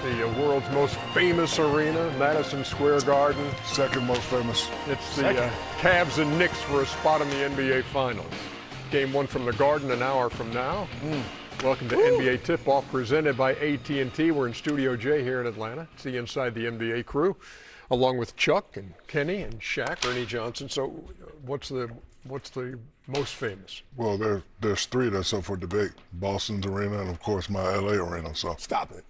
the world's most famous arena, Madison Square Garden. Second most famous. It's the Cavs and Knicks for a spot in the NBA Finals. Game 1 from the Garden an hour from now. Welcome to NBA Tip-Off presented by AT&T. We're in Studio J here in Atlanta. It's the Inside the NBA crew, along with Chuck and Kenny and Shaq, Ernie Johnson. So what's the most famous? Well, there's three that's up for debate. Boston's arena and, of course, my LA arena. So stop it.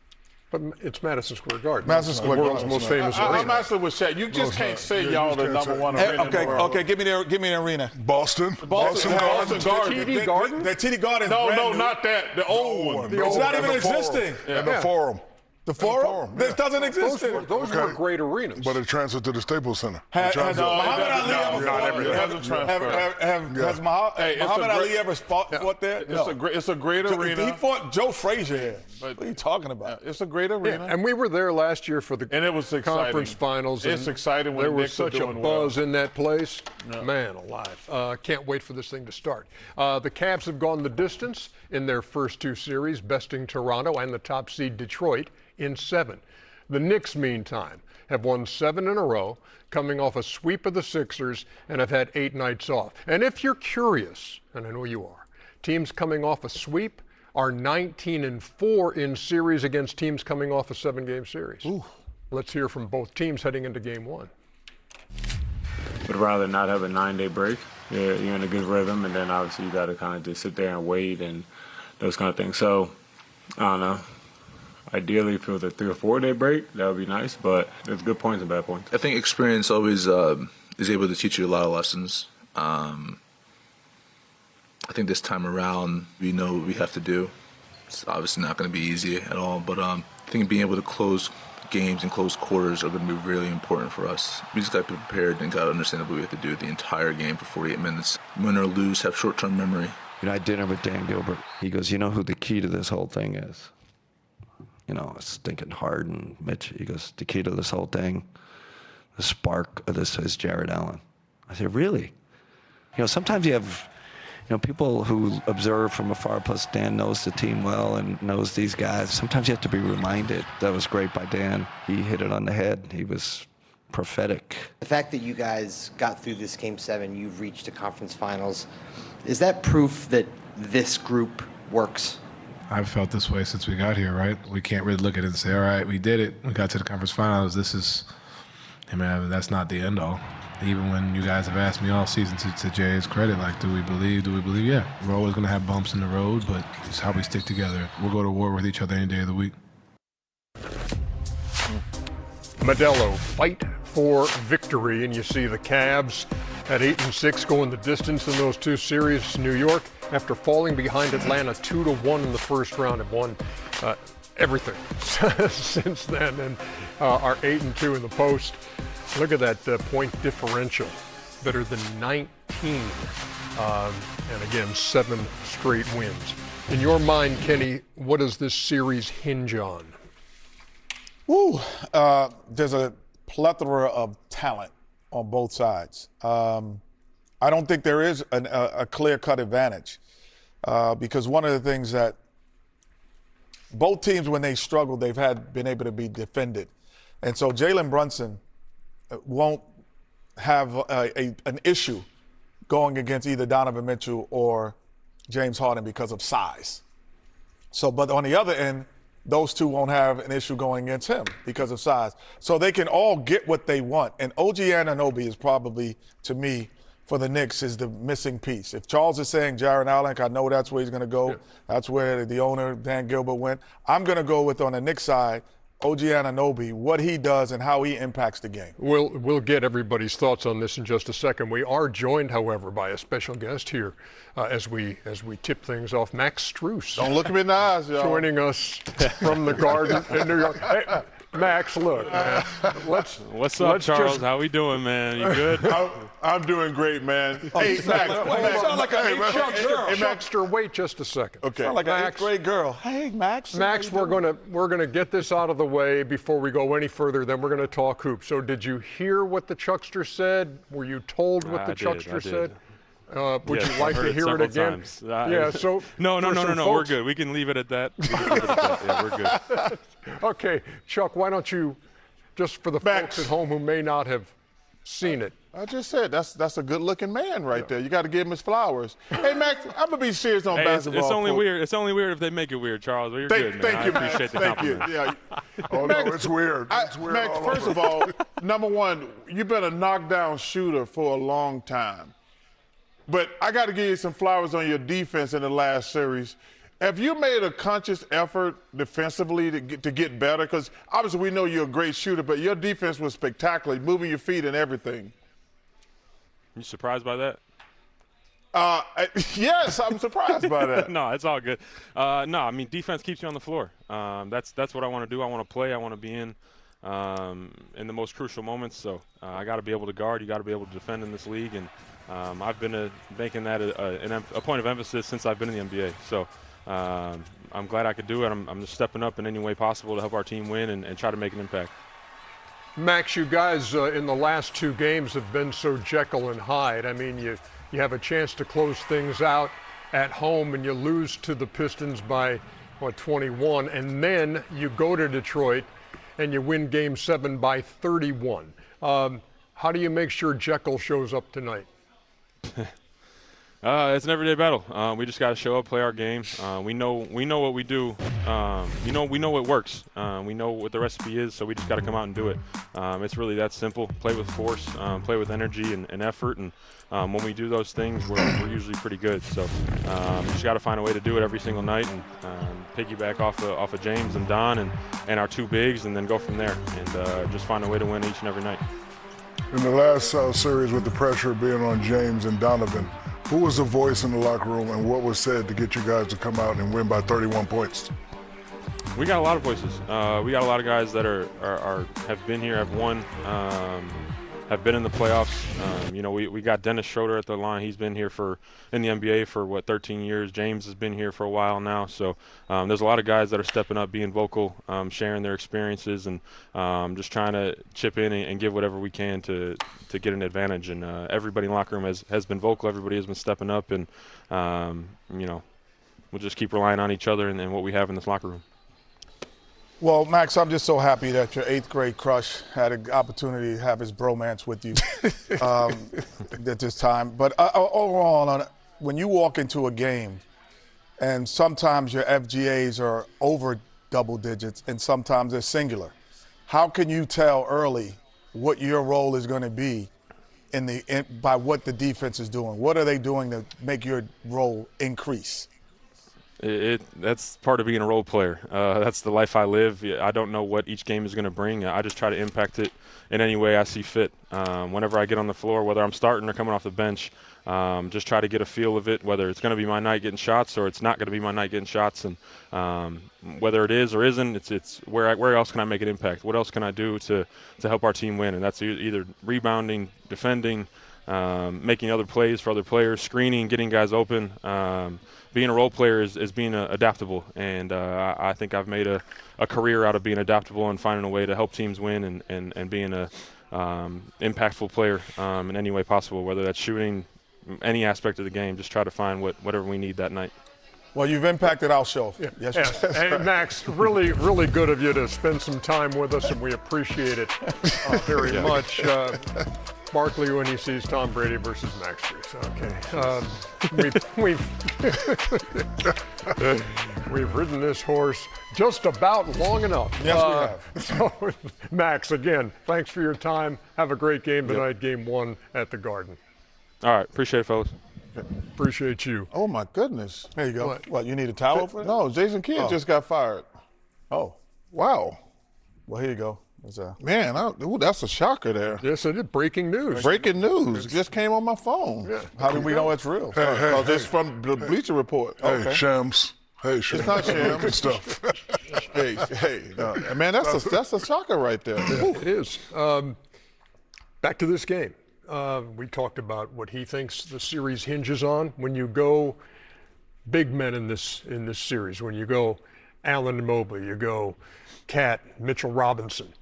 But it's Madison Square Garden. Madison Square Garden. The world's most famous arena. I'm actually with Shaq. You just can't say y'all the number one arena in the world. Okay, give me the arena. Boston Boston Garden. TD Garden? The TD Garden. No, not that. The old one. It's not even existing. And the Forum. The Forum? This doesn't exist. Those were great arenas. But it transferred to the Staples Center. Has Muhammad Ali ever fought there? It's a great arena. He fought Joe Frazier here. What are you talking about? It's a great arena. And we were there last year for the conference finals. It's exciting when there the was Knicks are such a doing buzz well. in that place. Man alive. Can't wait for this thing to start. The Cavs have gone the distance in their first two series, besting Toronto and the top seed Detroit in 7. The Knicks, meantime, have won 7 in a row, coming off a sweep of the Sixers, and have had 8 nights off. And if you're curious, and I know you are, teams coming off a sweep are 19-4 in series against teams coming off a 7-game series. Ooh. Let's hear from both teams heading into Game 1. Would rather not have a 9-day break. You're in a good rhythm, and then obviously you got to kind of just sit there and wait and those kind of things. So, I don't know. Ideally, if it was a 3 or 4 day break, that would be nice, but there's good points and bad points. I think experience always is able to teach you a lot of lessons. I think this time around, we know what we have to do. It's obviously not going to be easy at all, but I think being able to close games and close quarters are going to be really important for us. We just got to be prepared and got to understand what we have to do the entire game for 48 minutes. Win or lose, have short-term memory. You know, I had dinner with Dan Gilbert. He goes, you know who the key to this whole thing is? You know, it's thinking hard, and Mitch, he goes, the key to this whole thing, the spark of this is Jared Allen. I said, really? You know, sometimes you have, you know, people who observe from afar, plus Dan knows the team well and knows these guys. Sometimes you have to be reminded. That was great by Dan. He hit it on the head. He was prophetic. The fact that you guys got through this Game 7, you've reached the conference finals, is that proof that this group works? I've felt this way since we got here, right? We can't really look at it and say, all right, we did it. We got to the conference finals. This is, I mean, that's not the end all. Even when you guys have asked me all season, to Jay's credit, like, do we believe? Yeah. We're always going to have bumps in the road, but it's how we stick together. We'll go to war with each other any day of the week. Modelo, fight for victory, and you see the Cavs at 8-6 going the distance in those two series. New York, after falling behind Atlanta 2-1 in the first round, have won everything since then, and are 8-2 in the post. Look at that point differential, better than 19, and again 7 straight wins. In your mind, Kenny, what does this series hinge on? There's a plethora of talent on both sides. I don't think there is a clear-cut advantage because one of the things that both teams, when they struggle, they've been able to be defended. And so Jalen Brunson won't have an issue going against either Donovan Mitchell or James Harden because of size. So, but on the other end, those two won't have an issue going against him because of size. So they can all get what they want. And OG Anunoby is probably, to me, for the Knicks, is the missing piece. If Charles is saying Jared Allen, I know that's where he's going to go. Yeah. That's where the owner, Dan Gilbert, went. I'm going to go with, on the Knicks side, OG Anunoby, what he does and how he impacts the game. We'll get everybody's thoughts on this in just a second. We are joined, however, by a special guest here as we tip things off. Max Strus. Don't look him in the eyes, y'all. Joining us from the Garden in New York. Hey, Max, look, man. What's up, Charles? How we doing, man? You good? I'm doing great, man. Hey, Max. You sound like an eighth-grade girl. Hey, Maxter, wait just a second. Okay. Sound like an eighth-grade girl. Hey, Max. Max, we're gonna get this out of the way before we go any further. Then we're gonna talk hoops. So, did you hear what the Chuckster said? Were you told what the Chuckster said? Would Yes, you like I've to heard hear it several again? times. Yeah. So No. for some We're folks- good. We can leave it at that. Yeah, we're good. Okay, Chuck, why don't you, just for the Max. folks at home who may not have seen it. I just said that's a good-looking man right there. You got to give him his flowers. Hey, Max, I'm gonna be serious on Hey, basketball. it's only for- weird. It's only weird if they make it weird, Charles. But you're good, man. Thank you, I Max. appreciate the Thank you. compliment. Yeah. Oh, no, it's weird. It's weird Max, all first over. of all, number one, you've been a knockdown shooter for a long time. But I got to give you some flowers on your defense in the last series. Have you made a conscious effort defensively to get better? Because obviously we know you're a great shooter, but your defense was spectacular, moving your feet and everything. You surprised by that? Yes, I'm surprised by that. No, it's all good. No, I mean defense keeps you on the floor. That's what I want to do. I want to play. I want to be in the most crucial moments. So I got to be able to guard. You got to be able to defend in this league, and I've been making that a point of emphasis since I've been in the NBA. So I'm glad I could do it. I'm just stepping up in any way possible to help our team win and try to make an impact. Max, you guys in the last two games have been so Jekyll and Hyde. I mean, you have a chance to close things out at home and you lose to the Pistons by, 21, and then you go to Detroit and you win Game 7 by 31. How do you make sure Jekyll shows up tonight? It's an everyday battle. We just got to show up, play our game. We know what we do. We know what works. We know what the recipe is, so we just got to come out and do it. It's really that simple. Play with force, play with energy and effort, and when we do those things, we're usually pretty good. So just got to find a way to do it every single night and piggyback off of James and Don and our two bigs, and then go from there and just find a way to win each and every night. In the last series with the pressure being on James and Donovan, who was the voice in the locker room and what was said to get you guys to come out and win by 31 points? We got a lot of voices. We got a lot of guys that have been here, have won, have been in the playoffs. We got Dennis Schroeder at the line. He's been here in the NBA for 13 years. James has been here for a while now. So there's a lot of guys that are stepping up, being vocal, sharing their experiences, and just trying to chip in and give whatever we can to get an advantage. And everybody in the locker room has been vocal. Everybody has been stepping up, and we'll just keep relying on each other and what we have in this locker room. Well, Max, I'm just so happy that your 8th grade crush had an opportunity to have his bromance with you at this time. But overall, when you walk into a game, and sometimes your FGAs are over double digits and sometimes they're singular, how can you tell early what your role is going to be by what the defense is doing? What are they doing to make your role increase? That's part of being a role player. That's the life I live. I don't know what each game is going to bring. I just try to impact it in any way I see fit. Whenever I get on the floor, whether I'm starting or coming off the bench, just try to get a feel of it, whether it's going to be my night getting shots or it's not going to be my night getting shots. And whether it is or isn't, it's where else can I make an impact? What else can I do to help our team win? And that's either rebounding, defending, making other plays for other players, screening, getting guys open. Being a role player is being adaptable, and I think I've made a career out of being adaptable and finding a way to help teams win and being a impactful player in any way possible, whether that's shooting, any aspect of the game. Just try to find whatever we need that night. Well, you've impacted our show. Yes. Hey, Max, really, really good of you to spend some time with us, and we appreciate it very much. Barkley when he sees Tom Brady versus Max Strus. Okay, we've ridden this horse just about long enough. Yes, we have. So, Max, again, thanks for your time. Have a great game tonight, Game 1 at the Garden. All right, appreciate it, fellas. Appreciate you. Oh my goodness. There you go. What, you need a towel for that? No, Jason Kidd just got fired. Oh, Wow. well, here you go. Man, that's a shocker there. Yes, it is. Breaking news. Breaking news just came on my phone. Yeah. How do we know it's real? Because it's from the Bleacher Report. Hey, Shams. Hey, Shams. It's not Shams. Good stuff. Hey, no, man, that's a shocker right there. It is. Back to this game. We talked about what he thinks the series hinges on. When you go big men in this series, when you go Allen Mobley, you go Cat, Mitchell Robinson,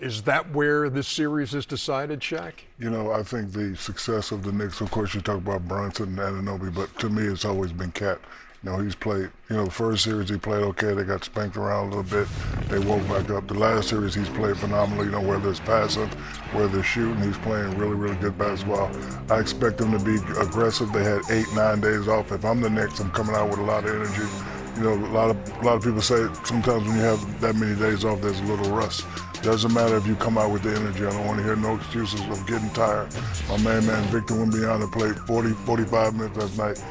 Is that where this series is decided, Shaq? You know, I think the success of the Knicks, of course, you talk about Brunson and Anunoby, but to me, it's always been Cat. You know, he's played, you know, the first series he played okay. They got spanked around a little bit. They woke back up. The last series he's played phenomenally, you know, whether it's passing, whether it's shooting, he's playing really, really good basketball. I expect him to be aggressive. They had 8-9 days off. If I'm the Knicks, I'm coming out with a lot of energy. You know, a lot of people say sometimes when you have that many days off, there's a little rust. Doesn't matter if you come out with the energy. I don't want to hear no excuses of getting tired. My man, Victor Wembanyama played 45 minutes last night.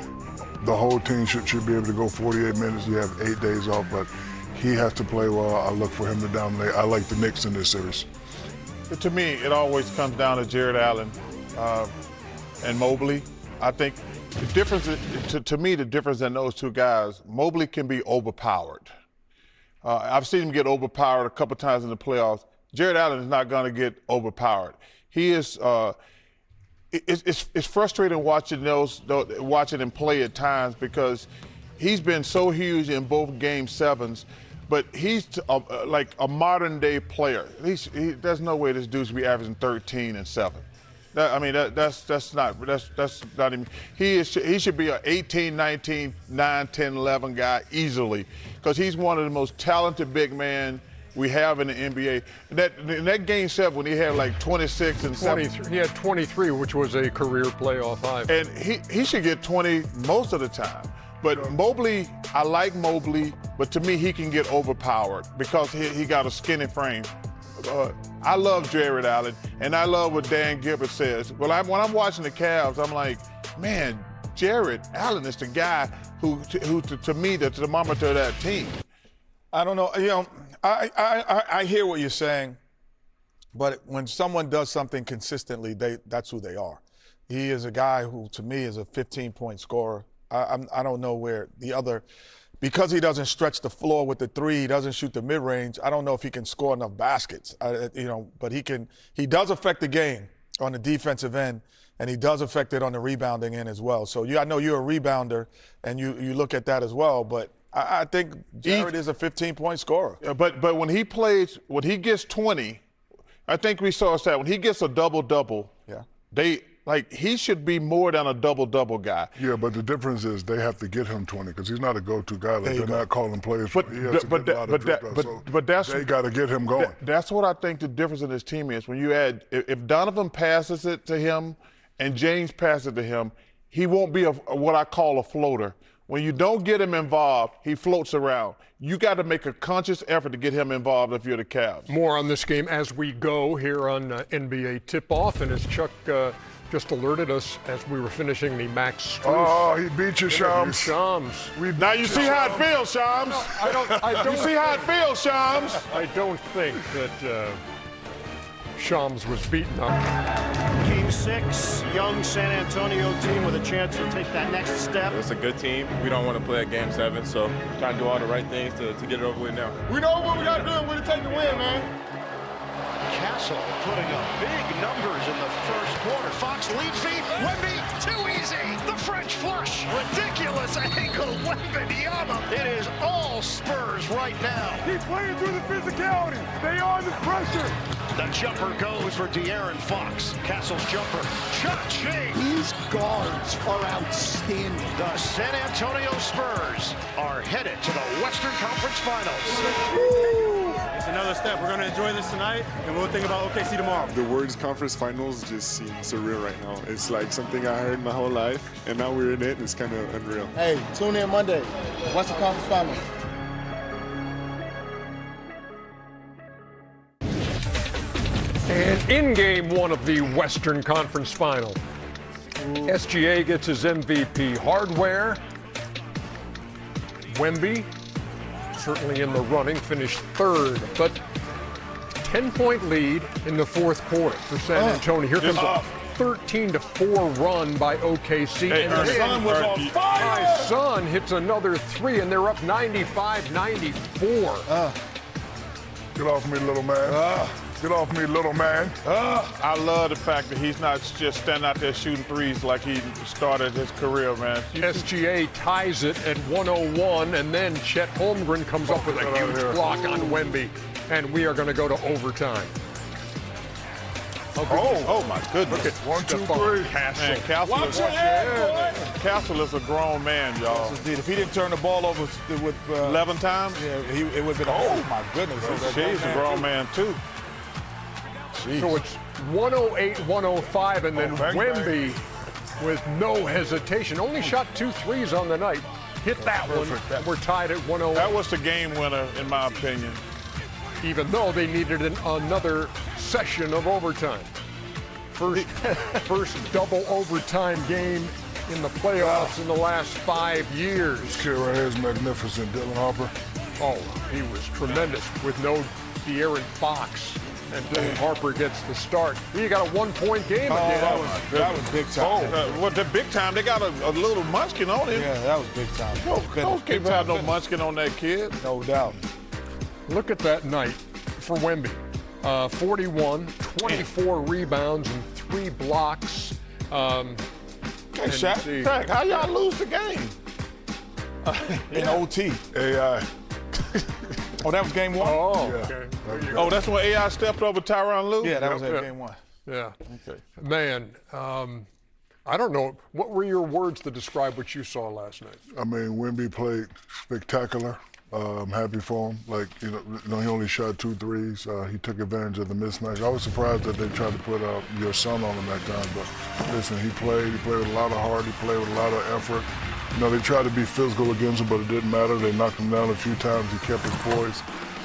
The whole team should be able to go 48 minutes. You have 8 days off, but he has to play well. I look for him to dominate. I like the Knicks in this series. To me, it always comes down to Jared Allen and Mobley. I think the difference, to me, the difference in those two guys, Mobley can be overpowered. I've seen him get overpowered a couple times in the playoffs. Jared Allen is not going to get overpowered. He is. It's frustrating watching him play at times because he's been so huge in both Game 7s, but he's like a modern day player. There's no way this dude should be averaging 13 and 7. That's not even. He should be an 18, 19, 9, 10, 11 guy easily because he's one of the most talented big men we have in the NBA. In that Game 7 when he had like 26 and 7. He had 23, which was a career playoff high. And he should get 20 most of the time. But Mobley, I like Mobley, but to me he can get overpowered because he got a skinny frame. I love Jared Allen, and I love what Dan Gilbert says. When I'm watching the Cavs, I'm like, man, Jared Allen is the guy who to me, that's the thermometer of that team. I don't know. You know, I hear what you're saying, but when someone does something consistently, that's who they are. He is a guy who, to me, is a 15-point scorer. I don't know where the other, because he doesn't stretch the floor with the three, he doesn't shoot the mid-range. I don't know if he can score enough baskets. But he does affect the game on the defensive end, and he does affect it on the rebounding end as well. So I know you're a rebounder, and you look at that as well, but I think Jared is a 15-point scorer. But when he plays, when he gets 20, I think we saw that when he gets a double-double, he should be more than a double-double guy. Yeah, but the difference is they have to get him 20 because he's not a go-to guy. Like they're not calling plays. He has to get a lot of dribbles, they got to get him going. That's what I think the difference in this team is. When you add, if Donovan passes it to him and James passes it to him, he won't be what I call a floater. When you don't get him involved, he floats around. You got to make a conscious effort to get him involved if you're the Cavs. More on this game as we go here on NBA Tip-Off. And as Chuck just alerted us as we were finishing the Max Strus. Oh, he beat you, Shams. Now you see how it feels, Shams. You see how it feels, Shams. I don't think that Shams was beaten up. Game 6, young San Antonio team with a chance to take that next step. It's a good team. We don't want to play at Game 7, so trying to do all the right things to get it over with now. We know what we got to do and we're to take the win, man. Castle putting up big numbers in the first quarter. Fox lead feed. Wemby, too easy. The French flush. Ridiculous angle. Wembanyama. It is all Spurs right now. Keep playing through the physicality. Stay on the pressure. The jumper goes for De'Aaron Fox. Castle's jumper. Cha-ching. These guards are outstanding. The San Antonio Spurs are headed to the Western Conference Finals. It's another step. We're going to enjoy this tonight, and we'll think about OKC tomorrow. The words conference finals just seem surreal right now. It's like something I heard my whole life, and now we're in it. It's kind of unreal. Hey, tune in Monday. Western Conference Finals. And in game 1 of the Western Conference Final, SGA gets his MVP. Hardware. Wemby, certainly in the running, finished 3rd, but 10-point lead in the 4th quarter for San Antonio. Here comes a 13-4 run by OKC. Hey, and our son was on fire! My son hits another 3, and they're up 95-94. Get off me, little man. Get off me, little man. I love the fact that he's not just standing out there shooting threes like he started his career, man. SGA ties it at 101, and then Chet Holmgren comes up with a huge block on Wemby. and we are going to go to overtime. Oh my goodness. Look at 1, 2, Stephon 3. Man, Castle Watch is, your head, boy. Castle is a grown man, y'all. Indeed, if he didn't turn the ball over with 11 times? yeah, it would have been. Oh my goodness! She's a grown man too. So it's 108-105, and then bang, bang. Wemby, with no hesitation, only shot 2 threes on the night. Hit that one. And we're tied at 108. That was the game winner, in my opinion. Even though they needed another session of overtime. First double overtime game in the playoffs in the last 5 years. This kid right here is magnificent, Dylan Harper. Oh, he was tremendous with no De'Aaron Fox. And Dylan Harper gets the start. You got a 1-point game again. That was big time. Well, the big time, they got a little munchkin on him. Yeah, that was big time. Those kids have no munchkin on that kid. No doubt. Look at that night for Wemby. 41, 24 rebounds, and 3 blocks. Hey, Shaq, how y'all lose the game? In OT. AI. Oh, that was game 1? Oh, Yeah. okay. Oh, that's when AI stepped over Tyronn Lue? Yeah, that was game 1. Yeah. Okay. Man, I don't know. What were your words to describe what you saw last night? I mean, Wemby played spectacular. I'm happy for him. Like, you know, he only shot 2 threes. He took advantage of the mismatch. I was surprised that they tried to put your son on him that time. But listen, he played with a lot of heart. He played with a lot of effort. You know, they tried to be physical against him, but it didn't matter. They knocked him down a few times. He kept his poise.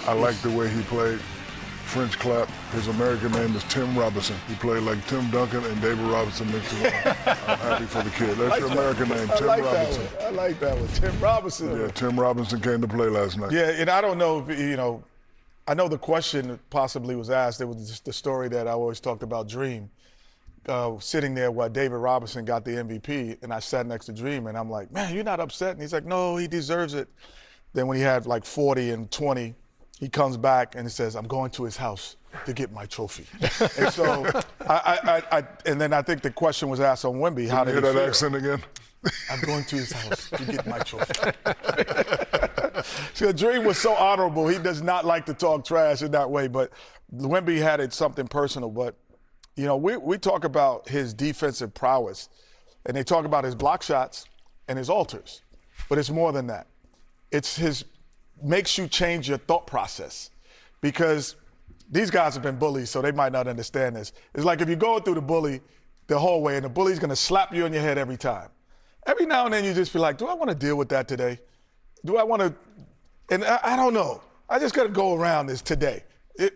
I liked the way he played. French clap. His American name is Tim Robinson. He played like Tim Duncan and David Robinson mixed together. I'm happy for the kid. That's your American name, Tim Robinson. I like that one. Tim Robinson. Yeah, Tim Robinson came to play last night. Yeah, and I don't know if, you know, I know the question possibly was asked. It was just the story that I always talked about, Dream. Sitting there while David Robinson got the MVP, and I sat next to Dream, and I'm like, man, you're not upset? And he's like, no, he deserves it. Then when he had like 40 and 20, he comes back and he says, I'm going to his house to get my trophy. And so, and then I think the question was asked on Wemby, how did he hear that feel? accent again? I'm going to his house to get my trophy. So Dream was so honorable. He does not like to talk trash in that way, but Wemby had it something personal. But, you know, we talk about his defensive prowess, and they talk about his block shots and his alters, but it's more than that. It's his makes you change your thought process, because these guys have been bullies, so they might not understand this. It's like if you're going through the bully the whole way, and the bully's going to slap you in your head every time. Every now and then you just feel like, do I want to deal with that today? Do I want to? And I don't know. I just got to go around this today.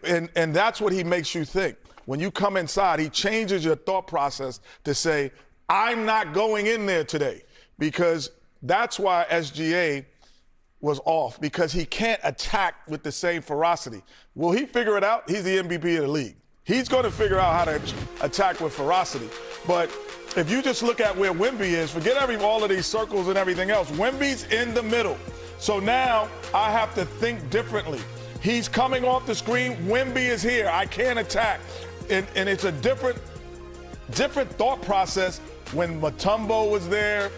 And that's what he makes you think. When you come inside, he changes your thought process to say, I'm not going in there today, because that's why SGA was off, because he can't attack with the same ferocity. Will he figure it out? He's the MVP of the league. He's going to figure out how to attack with ferocity. But if you just look at where Wemby is, forget all of these circles and everything else. Wemby's in the middle. So now I have to think differently. He's coming off the screen. Wemby is here. I can't attack. And it's a different thought process when Mutombo was there,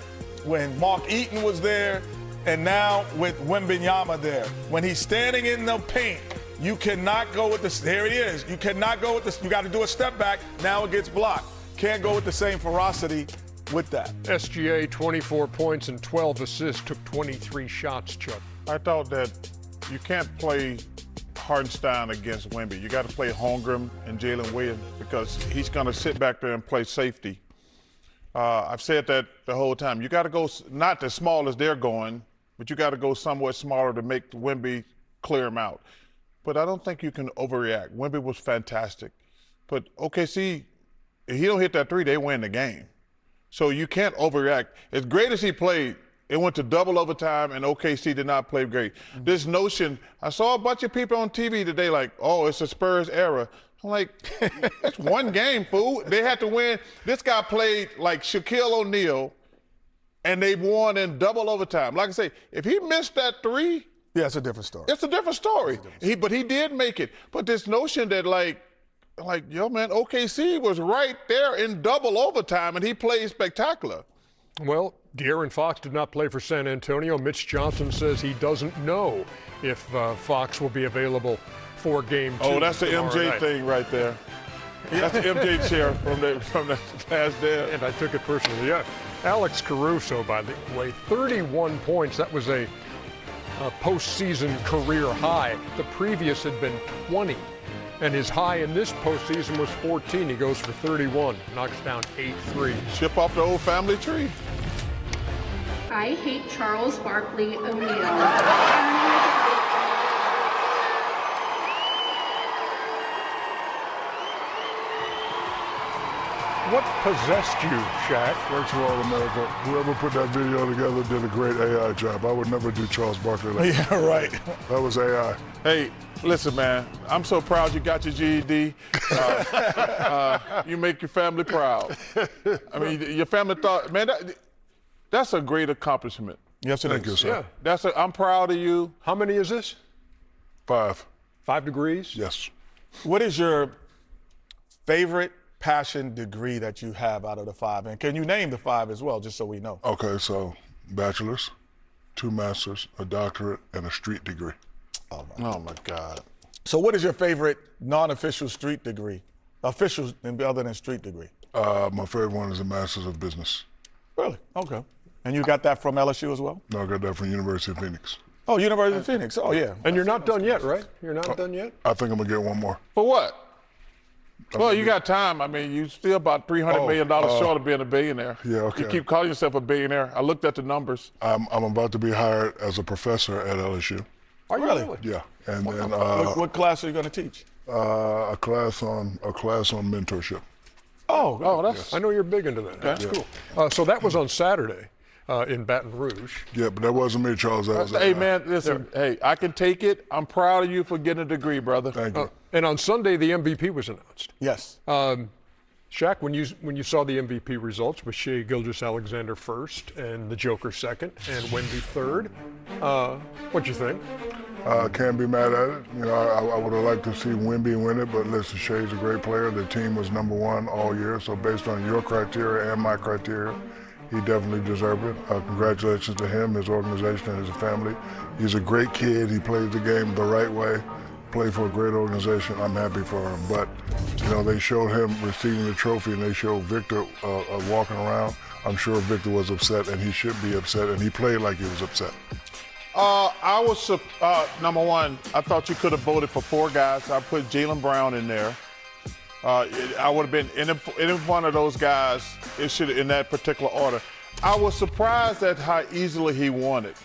when Mark Eaton was there, and now with Wembanyama there. When he's standing in the paint, you cannot go with this. There he is. You cannot go with this. You got to do a step back. Now it gets blocked. Can't go with the same ferocity with that. SGA, 24 points and 12 assists, took 23 shots, Chuck. I thought that you can't play Hartenstein against Wemby. You got to play Holmgren and Jalen Williams, because he's going to sit back there and play safety. I've said that the whole time. You got to go not as small as they're going, but you got to go somewhat smaller to make Wemby clear him out. But I don't think you can overreact. Wemby was fantastic. But OKC, if he don't hit that 3, they win the game. So you can't overreact. As great as he played, it went to double overtime, and OKC did not play great. Mm-hmm. This notion, I saw a bunch of people on TV today like, oh, it's a Spurs era. I'm like, it's one game, fool. They had to win. This guy played like Shaquille O'Neal, and they won in double overtime. Like I say, if he missed that 3, yeah, it's a different story. It's a different story. But he did make it. But this notion that like, yo, man, OKC was right there in double overtime, and he played spectacular. Well, De'Aaron Fox did not play for San Antonio. Mitch Johnson says he doesn't know if Fox will be available before Game 2. Oh, that's the tomorrow MJ night. thing right there. That's the MJ chair from the last dance. And I took it personally. Yeah. Alex Caruso, by the way, 31 points. That was a postseason career high. The previous had been 20. And his high in this postseason was 14. He goes for 31, knocks down 8 threes. Ship off the old family tree. I hate Charles Barkley O'Neal. What possessed you, Shaq? First of all, America, whoever put that video together did a great AI job. I would never do Charles Barkley like that. Yeah, right. That was AI. Hey, listen, man. I'm so proud you got your GED. You make your family proud. I mean, your family thought, man, that's a great accomplishment. Yes, it is. Thank you, sir. Yeah. I'm proud of you. How many is this? 5. 5 degrees? Yes. What is your favorite passion degree that you have out of the 5? And can you name the 5 as well, just so we know? Okay, so bachelor's, 2 masters, a doctorate, and a street degree. Oh my God. So what is your favorite non-official street degree? Official other than street degree? My favorite one is a master's of business. Really? Okay. And you got that from LSU as well? No, I got that from University of Phoenix. Oh, University of Phoenix. Oh, yeah. And you're not done yet, right? You're not done yet? I think I'm going to get one more. For what? Well, you got time. I mean, you still about $300 million short of being a billionaire. Yeah, okay. You keep calling yourself a billionaire. I looked at the numbers. I'm about to be hired as a professor at LSU. Are you really? Yeah, and then What class are you going to teach? a class on mentorship. Oh, that's. I know you're big into that. That's cool. So that was on Saturday in Baton Rouge. Yeah, but that wasn't me, Charles. That was Hey, man, listen. Hey, I can take it. I'm proud of you for getting a degree, brother. Thank you. And on Sunday, the MVP was announced. Yes. Shaq, when you saw the MVP results with Shai Gilgeous-Alexander first and the Joker second and Wemby third, what'd you think? Can't be mad at it. You know, I would have liked to see Wemby win it, but listen, Shai's a great player. The team was #1 all year, so based on your criteria and my criteria, he definitely deserved it. Congratulations to him, his organization, and his family. He's a great kid. He played the game the right way. Played for a great organization. I'm happy for him. But, you know, they showed him receiving the trophy, and they showed Victor walking around. I'm sure Victor was upset, and he should be upset, and he played like he was upset. I was #1. I thought you could have voted for 4 guys. I put Jaylen Brown in there. I would have been any one of those guys. It should in that particular order. I was surprised at how easily he won it.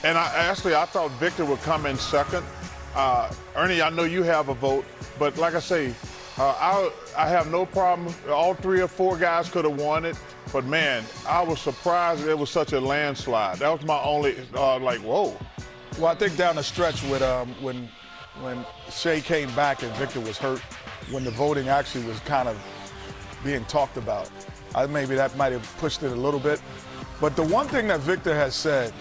And I thought Victor would come in second. Ernie, I know you have a vote, but like I say, I have no problem. All 3 or 4 guys could have won it. But man, I was surprised it was such a landslide. That was my only whoa. Well, I think down the stretch with when Shai came back and Victor was hurt, when the voting actually was kind of being talked about, maybe that might have pushed it a little bit. But the one thing that Victor has said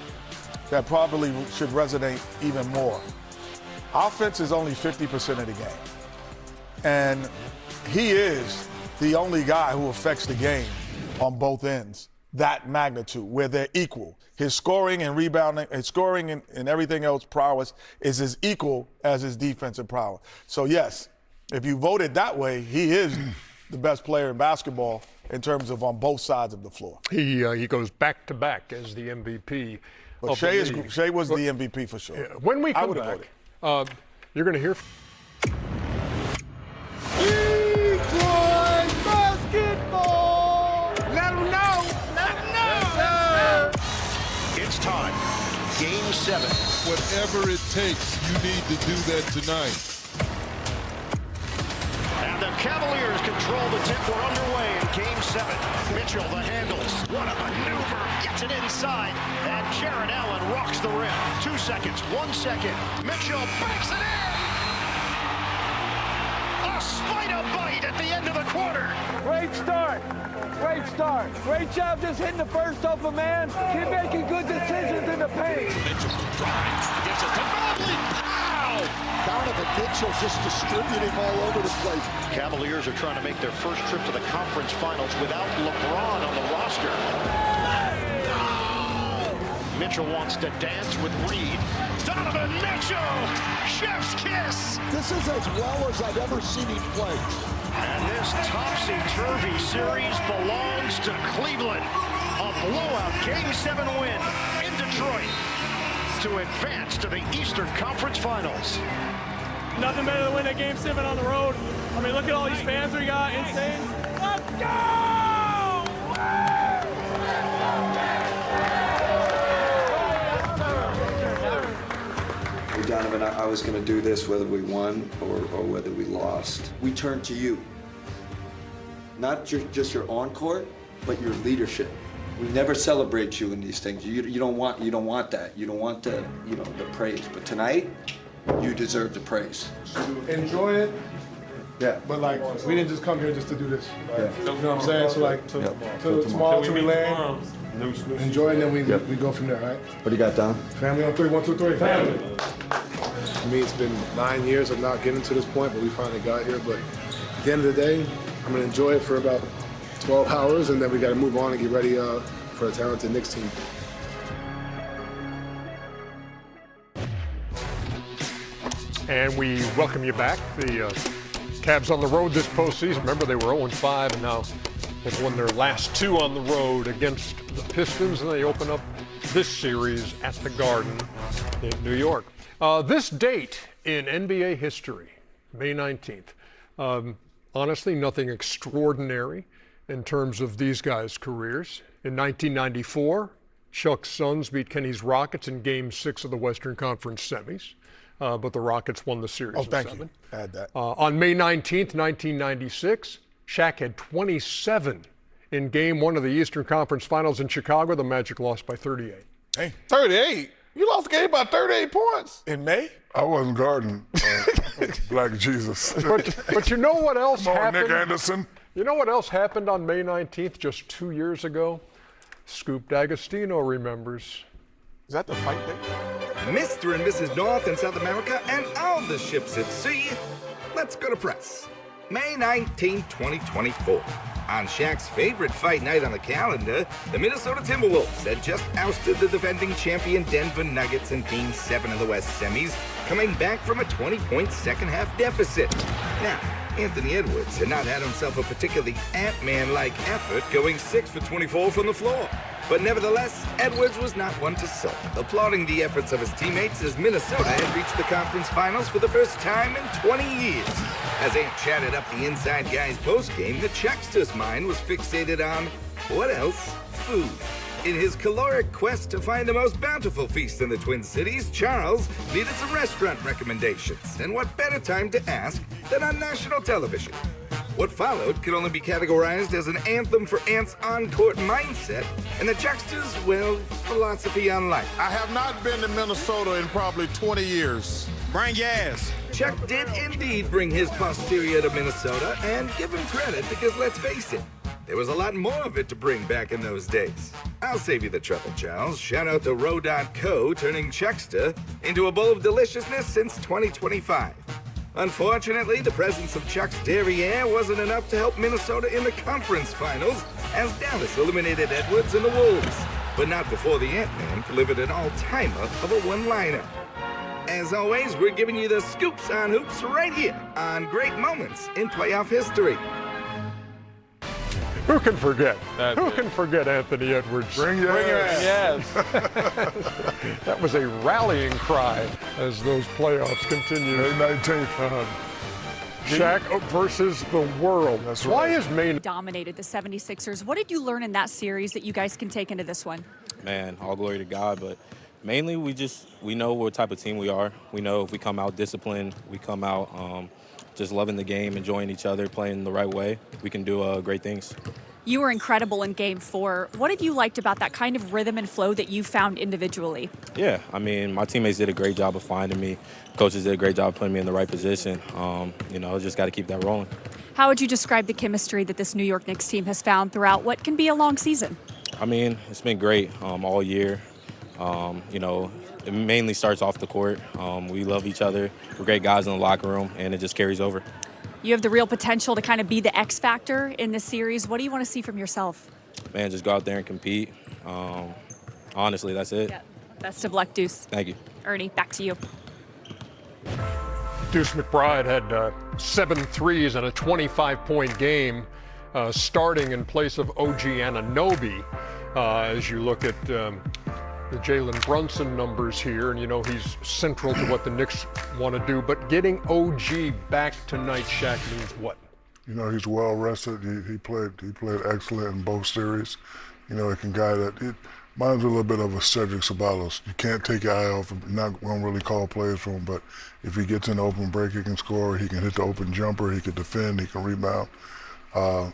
that probably should resonate even more, offense is only 50% of the game. And he is the only guy who affects the game on both ends, that magnitude, where they're equal. His scoring and rebounding, his scoring and everything else prowess is as equal as his defensive prowess. So yes, if you voted that way, he is the best player in basketball in terms of on both sides of the floor. He goes back to back as the MVP. But Shai was the MVP for sure. Yeah, when we come back, you're going to hear. Detroit basketball. Let them know. Let them know. Yes, sir. It's time. Game 7. Whatever it takes, you need to do that tonight. And the Cavaliers control the tip. We're underway in Game 7. Mitchell, the handles. What a maneuver. Gets it inside. And Jared Allen rocks the rim. 2 seconds. 1 second. Mitchell banks it in. A spider bite at the end of the quarter. Great start. Great start. Great job just hitting the first off a man. Keep making good decisions in the paint. Mitchell drives. Gets it to Mobley. Pow! Donovan Mitchell just distributing all over the place. Cavaliers are trying to make their first trip to the conference finals without LeBron on the roster. Mitchell wants to dance with Reed. Donovan Mitchell, chef's kiss. This is as well as I've ever seen him play. And this topsy-turvy series belongs to Cleveland. A blowout Game 7 win in Detroit to advance to the Eastern Conference Finals. Nothing better than win a Game 7 on the road. I mean, look at all these fans we got. Insane. Let's go! Hey, Donovan, I was going to do this whether we won or whether we lost. We turn to you. Not just your on-court, but your leadership. We never celebrate you in these things. You don't want that. You don't want the praise. But tonight, you deserve the praise. Enjoy it. Yeah. But like, we didn't just come here just to do this. Like, Yeah. you know what I'm saying? So like, till tomorrow, till we land, enjoy, and then we go from there, right? What do you got, Don? Family on 3, 1, 2, 3. Family. For me, it's been 9 years of not getting to this point, but we finally got here. But at the end of the day, I'm gonna enjoy it for about 12 hours, and then we got to move on and get ready for a talented Knicks team. And we welcome you back. The Cavs on the road this postseason. Remember, they were 0-5, and now they've won their last 2 on the road against the Pistons, and they open up this series at the Garden in New York. This date in NBA history, May 19th. Honestly, nothing extraordinary in terms of these guys' careers. In 1994, Chuck's Suns beat Kenny's Rockets in Game 6 of the Western Conference semis, but the Rockets won the series. Oh, in thank 7. you. Add that. On May 19th, 1996, Shaq had 27 in Game 1 of the Eastern Conference Finals in Chicago. The Magic lost by 38. Hey, 38? You lost the game by 38 points. In May? I wasn't guarding Black Jesus. But you know what else Come on, happened? Nick Anderson. You know what else happened on May 19th, just 2 years ago? Scoop D'Agostino remembers. Is that the fight day? Mr. and Mrs. North and South America and all the ships at sea, let's go to press. May 19, 2024. On Shaq's favorite fight night on the calendar, the Minnesota Timberwolves had just ousted the defending champion Denver Nuggets in Game 7 of the West semis, coming back from a 20-point second-half deficit. Now, Anthony Edwards had not had himself a particularly Ant-Man-like effort, going 6 for 24 from the floor. But nevertheless, Edwards was not one to sulk, applauding the efforts of his teammates as Minnesota had reached the conference finals for the first time in 20 years. As Ant chatted up the inside guys postgame, the Chuckster's mind was fixated on, what else? Food. In his caloric quest to find the most bountiful feast in the Twin Cities, Charles needed some restaurant recommendations. And what better time to ask than on national television? What followed could only be categorized as an anthem for Ant's on-court mindset and the Chuckster's, well, philosophy on life. I have not been to Minnesota in probably 20 years. Bring your ass. Chuck did indeed bring his posterior to Minnesota, and give him credit because, let's face it, there was a lot more of it to bring back in those days. I'll save you the trouble, Charles. Shout out to Row.co, turning Chuckster into a bowl of deliciousness since 2025. Unfortunately, the presence of Chuck's derriere wasn't enough to help Minnesota in the conference finals, as Dallas eliminated Edwards and the Wolves. But not before the Ant-Man delivered an all-timer of a one-liner. As always, we're giving you the scoops on hoops right here on Great Moments in Playoff History. Who can forget? Who can forget Anthony Edwards? Bring your ass. Yes. That was a rallying cry as those playoffs continue. May 19th. Shaq versus the world. That's Why right. is Maine Dominated the 76ers. What did you learn in that series that you guys can take into this one? Man, all glory to God, but mainly we know what type of team we are. We know if we come out disciplined, we come out just loving the game, enjoying each other, playing the right way, we can do great things. You were incredible in Game 4. What have you liked about that kind of rhythm and flow that you found individually? Yeah, I mean, my teammates did a great job of finding me. Coaches did a great job of putting me in the right position. Just got to keep that rolling. How would you describe the chemistry that this New York Knicks team has found throughout what can be a long season? I mean, it's been great all year. It mainly starts off the court. We love each other. We're great guys in the locker room, and it just carries over. You have the real potential to kind of be the X factor in this series. What do you want to see from yourself? Man, just go out there and compete. Honestly, that's it. Yeah. Best of luck, Deuce. Thank you. Ernie, back to you. Deuce McBride had 7 threes in a 25-point game, starting in place of OG Anunoby. As you look at the Jalen Brunson numbers here, and you know he's central to what the Knicks want to do. But getting OG back tonight, Shaq, means what? You know, he's well rested. He played excellent in both series. You know, he can guy that. Mine's a little bit of a Cedric Ceballos. You can't take your eye off him. Not going to really call plays for him, but if he gets in the open break, he can score. He can hit the open jumper. He can defend. He can rebound. I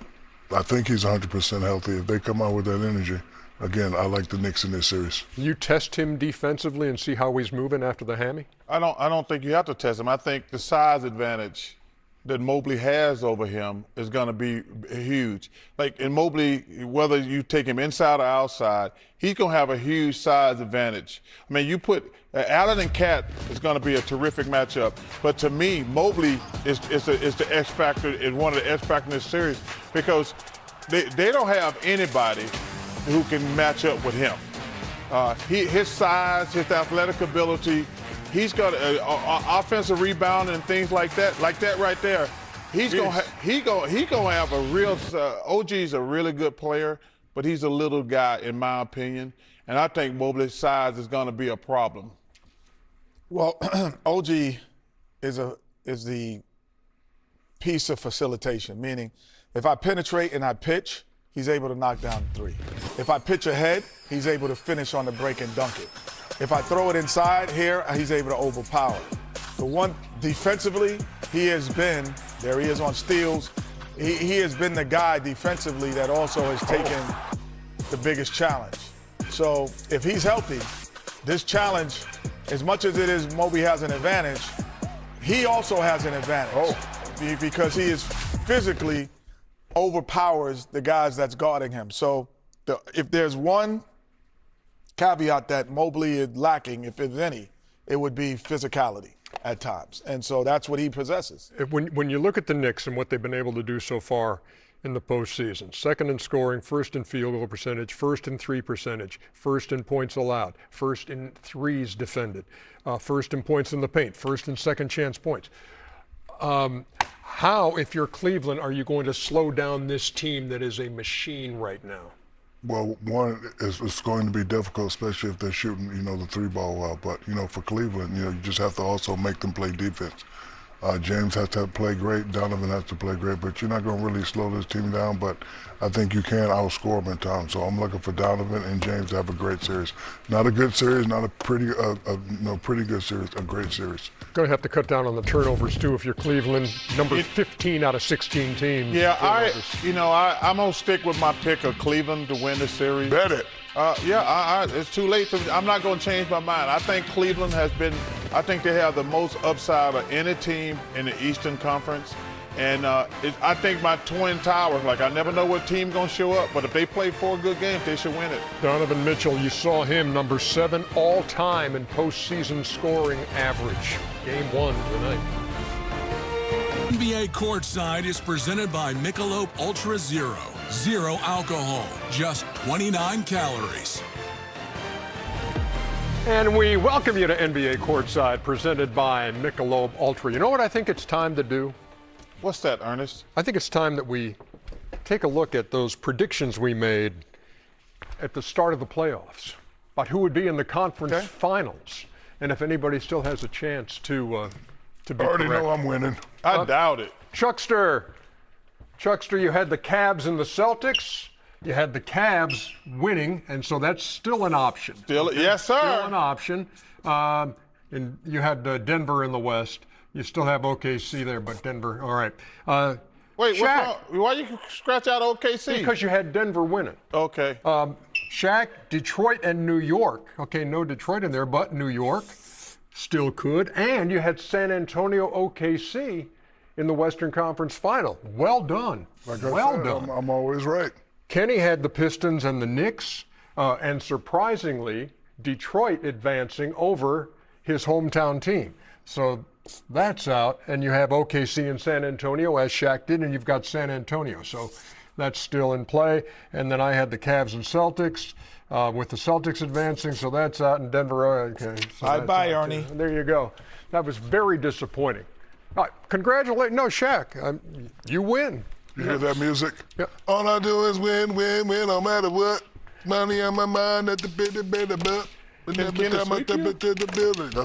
think he's 100% healthy. If they come out with that energy, again, I like the Knicks in this series. You test him defensively and see how he's moving after the hammy? I don't think you have to test him. I think the size advantage that Mobley has over him is going to be huge. Like in Mobley, whether you take him inside or outside, he's going to have a huge size advantage. I mean, you put Allen and Cat is going to be a terrific matchup. But to me, Mobley is the X factor, is one of the X factors in this series because they don't have anybody who can match up with him. His size, his athletic ability. He's got offensive rebound and things like that right there. He's gonna have a real. OG's a really good player, but he's a little guy in my opinion, and I think Mobley's size is going to be a problem. Well, OG is the piece of facilitation, meaning if I penetrate and I pitch, he's able to knock down 3. If I pitch ahead, he's able to finish on the break and dunk it. If I throw it inside here, he's able to overpower. The one defensively, he has been, there he is on steals, he has been the guy defensively that also has taken the biggest challenge. So if he's healthy, this challenge, as much as it is Mobley has an advantage, he also has an advantage because he is physically overpowers the guys that's guarding him. So if there's one caveat that Mobley is lacking, if there's any, it would be physicality at times. And so that's what he possesses. When you look at the Knicks and what they've been able to do so far in the postseason, second in scoring, first in field goal percentage, first in 3 percentage, first in points allowed, first in threes defended, first in points in the paint, first in second chance points. How, if you're Cleveland, are you going to slow down this team that is a machine right now? Well, one, it's going to be difficult, especially if they're shooting, the 3-ball well. But, for Cleveland, you just have to also make them play defense. James has to play great. Donovan has to play great. But you're not going to really slow this team down. But I think you can outscore them in time. So I'm looking for Donovan and James to have a great series. Not a good series, not a pretty good series, a great series. Going to have to cut down on the turnovers, too, if you're Cleveland. Number 15 out of 16 teams. Yeah, I'm going to stick with my pick of Cleveland to win the series. Bet it. It's too late. I'm not going to change my mind. I think Cleveland I think they have the most upside of any team in the Eastern Conference. And I think my Twin Towers, I never know what team's going to show up, but if they play 4 good games, they should win it. Donovan Mitchell, you saw him, number 7 all-time in postseason scoring average. Game 1 tonight. NBA Courtside is presented by Michelob Ultra Zero. Zero alcohol, just 29 calories. And we welcome you to NBA Courtside, presented by Michelob Ultra. You know what I think it's time to do? What's that, Ernest? I think it's time that we take a look at those predictions we made at the start of the playoffs about who would be in the conference finals, and if anybody still has a chance to be I already correct. know I'm winning. I doubt it. Chuckster, you had the Cavs and the Celtics. You had the Cavs winning, and so that's still an option. Yes, sir. Still an option. And you had Denver in the West. You still have OKC there, but Denver, all right. Wait, Shaq, why you scratch out OKC? because you had Denver winning. Okay. Shaq, Detroit, and New York. Okay, no Detroit in there, but New York still could. And you had San Antonio, OKC in the Western Conference Final. Well done. Well done. I'm always right. Kenny had the Pistons and the Knicks, and surprisingly, Detroit advancing over his hometown team. So that's out, and you have OKC and San Antonio, as Shaq did, and you've got San Antonio. So that's still in play. And then I had the Cavs and Celtics. with the Celtics advancing, so that's out in Denver. Okay. So Bye-bye, Ernie. There you go. That was very disappointing. Congratulations. No, Shaq, you win. You hear that music? Yeah. All I do is win, win, win, no matter what. Money on my mind at the build.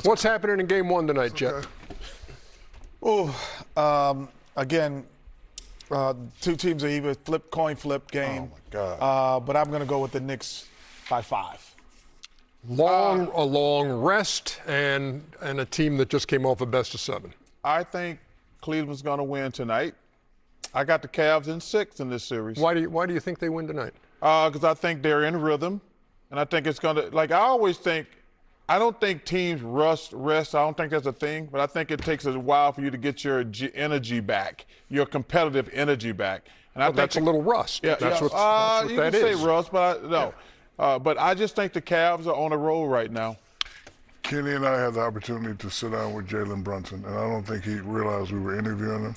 What's happening in Game 1 tonight, Jeff? Again, two teams are even coin flip game. Oh, my God. But I'm going to go with the Knicks by 5. A long rest and a team that just came off a best of 7. I think Cleveland's going to win tonight. I got the Cavs in 6 in this series. Why do you think they win tonight? Because I think they're in rhythm, and I think it's going to, like I always think, I don't think teams rest. I don't think that's a thing, but I think it takes a while for you to get your energy back, your competitive energy back. And I think that's a little rust. Yeah, that's what you that can is. say rust, but no. But I just think the Cavs are on a roll right now. Kenny and I had the opportunity to sit down with Jalen Brunson, and I don't think he realized we were interviewing him.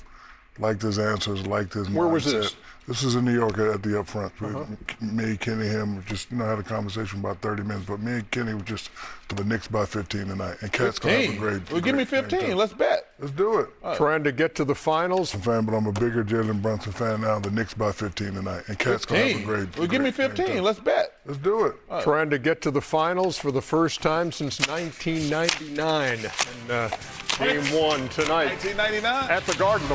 Liked his answers, liked his mindset. Where was this? This was in New York at the Upfront. Me, Kenny, him, just had a conversation about 30 minutes. But me and Kenny were just for the Knicks by 15 tonight. And Cat's gonna have a great. Well, give me 15. Let's bet. Let's do it. Trying to get to the finals. I'm a fan, but I'm a bigger Jalen Brunson fan now. The Knicks by 15 tonight. And Cat's gonna have a great. Well, give me 15. Let's bet. Let's do it. Trying to get to the finals for the first time since 1999. And Game 1 tonight. 1999. At the Garden.